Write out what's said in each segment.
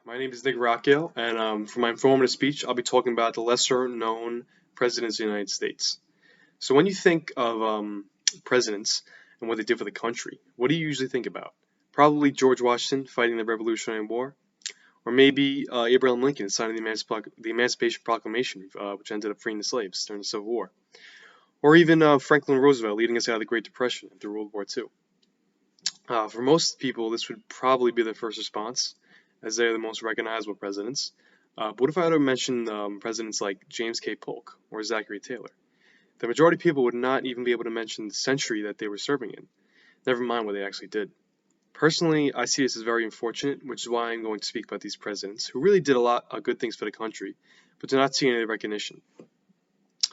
My name is Nick Rockwell, and for my informative speech, I'll be talking about the lesser known presidents of the United States. So, when you think of presidents and what they did for the country, what do you usually think about? Probably George Washington fighting the Revolutionary War, or maybe Abraham Lincoln signing the Emancipation Proclamation, which ended up freeing the slaves during the Civil War, or even Franklin Roosevelt leading us out of the Great Depression after World War II. For most people, this would probably be their first response, as they're the most recognizable presidents. But what if I were to mention presidents like James K. Polk or Zachary Taylor? The majority of people would not even be able to mention the century that they were serving in, never mind what they actually did. Personally, I see this as very unfortunate, which is why I'm going to speak about these presidents who really did a lot of good things for the country, but do not see any recognition.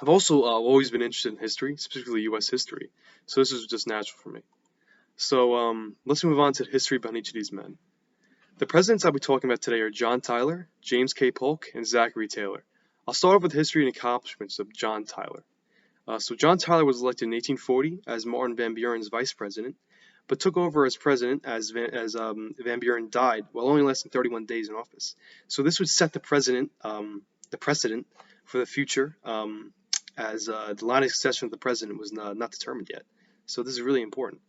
I've also always been interested in history, specifically U.S. history, so this is just natural for me. So let's move on to the history behind each of these men. The presidents I'll be talking about today are John Tyler, James K. Polk, and Zachary Taylor. I'll start off with the history and accomplishments of John Tyler. So John Tyler was elected in 1840 as Martin Van Buren's vice president, but took over as president as Van Buren died while only lasting 31 days in office. So this would set the precedent for the future, as the line of succession of the president was not determined yet. So this is really important.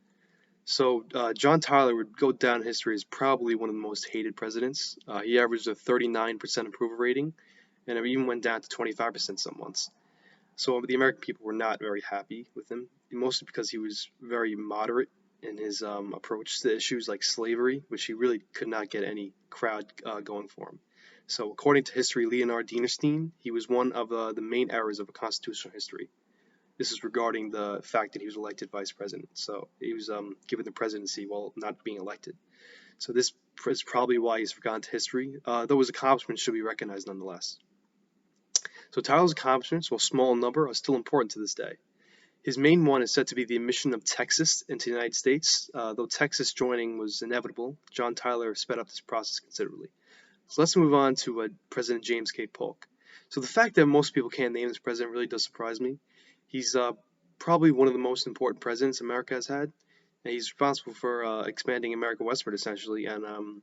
So John Tyler would go down in history as probably one of the most hated presidents. He averaged a 39% approval rating, and it even went down to 25% some months. So the American people were not very happy with him, mostly because he was very moderate in his approach to issues like slavery, which he really could not get any crowd going for him. So according to history Leonard Dinerstein, he was one of the main errors of a constitutional history. This is regarding the fact that he was elected vice president. So he was given the presidency while not being elected. So this is probably why he's forgotten to history, though his accomplishments should be recognized nonetheless. So Tyler's accomplishments, while small in number, are still important to this day. His main one is said to be the admission of Texas into the United States. Though Texas joining was inevitable, John Tyler sped up this process considerably. So let's move on to President James K. Polk. So the fact that most people can't name this president really does surprise me. He's probably one of the most important presidents America has had, and he's responsible for expanding America westward, essentially, and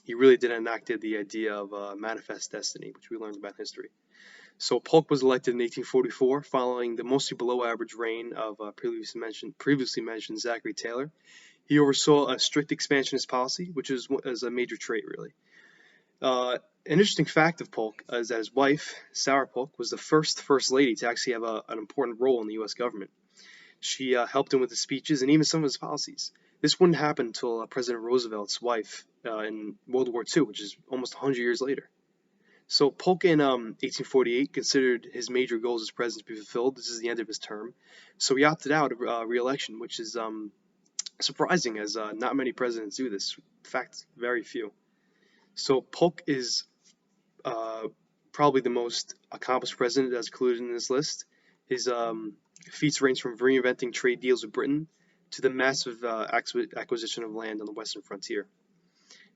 he really did enact the idea of manifest destiny, which we learned about in history. So Polk was elected in 1844, following the mostly below-average reign of previously mentioned Zachary Taylor. He oversaw a strict expansionist policy, which is a major trait, really. An interesting fact of Polk is that his wife, Sarah Polk, was the first lady to actually have an important role in the U.S. government. She helped him with his speeches and even some of his policies. This wouldn't happen until President Roosevelt's wife in World War II, which is almost 100 years later. So Polk in 1848 considered his major goals as president to be fulfilled. This is the end of his term. So he opted out of re-election, which is surprising, as not many presidents do this. In fact, very few. So Polk is probably the most accomplished president that's included in this list. His feats range from reinventing trade deals with Britain to the massive acquisition of land on the western frontier.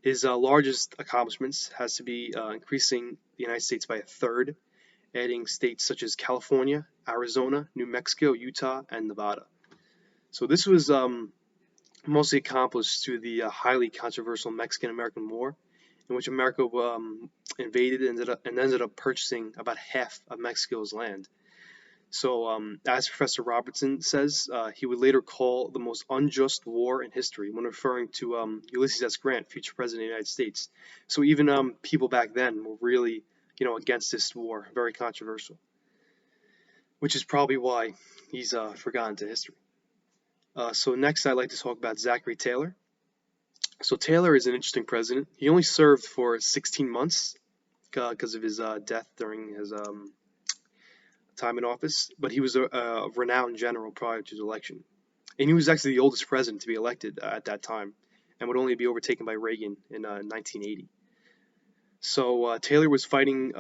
His largest accomplishments has to be increasing the United States by a third, adding states such as California, Arizona, New Mexico, Utah, and Nevada. So this was mostly accomplished through the highly controversial Mexican-American War, in which America invaded and ended up purchasing about half of Mexico's land. So, as Professor Robertson says, he would later call the most unjust war in history when referring to Ulysses S. Grant, future president of the United States. So even people back then were really, against this war, very controversial, which is probably why he's forgotten to history. So next, I'd like to talk about Zachary Taylor. So Taylor is an interesting president. He only served for 16 months because of his death during his time in office, but he was a renowned general prior to his election. And he was actually the oldest president to be elected at that time, and would only be overtaken by Reagan in 1980. So Taylor was fighting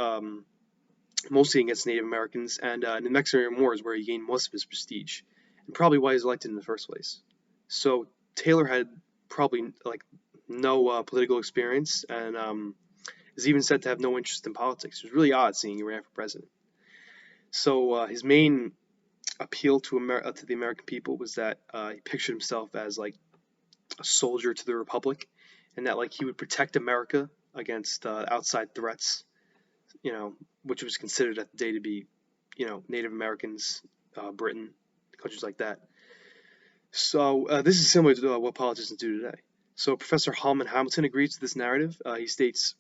mostly against Native Americans, and in the Mexican War is where he gained most of his prestige, and probably why he was elected in the first place. So Taylor had probably no political experience, and is even said to have no interest in politics. It was really odd seeing he ran for president. So his main appeal to the American people was that he pictured himself as a soldier to the Republic, and that he would protect America against outside threats, which was considered at the day to be, Native Americans, Britain, countries like that. So this is similar to what politicians do today. So Professor Hallman Hamilton agrees to this narrative. He states,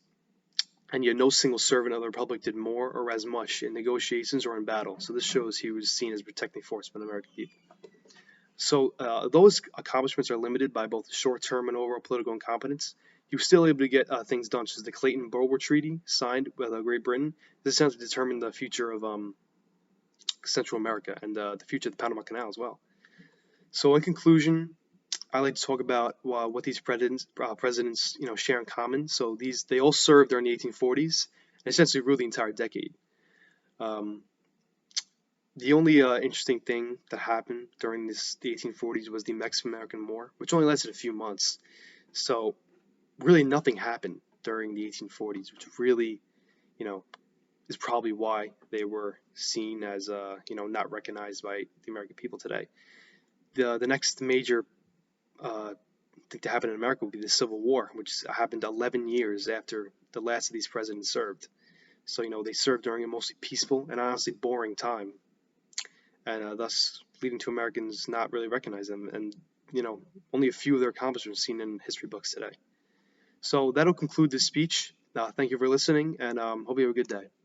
and yet no single servant of the Republic did more or as much in negotiations or in battle. So this shows he was seen as a protecting force by the American people. So those accomplishments are limited by both short-term and overall political incompetence. He was still able to get things done, such as the Clayton-Bulwer Treaty signed with Great Britain. This essentially determined the future of Central America and the future of the Panama Canal as well. So in conclusion, I like to talk about what these presidents share in common. So they all served during the 1840s and essentially ruled the entire decade. The only interesting thing that happened during the 1840s was the Mexican-American War, which only lasted a few months. So really nothing happened during the 1840s, which really, is probably why they were seen as, not recognized by the American people today. The next major thing to happen in America would be the Civil War, which happened 11 years after the last of these presidents served. So, they served during a mostly peaceful and honestly boring time, and thus leading to Americans not really recognize them, and only a few of their accomplishments seen in history books today. So that'll conclude this speech. Thank you for listening, and hope you have a good day.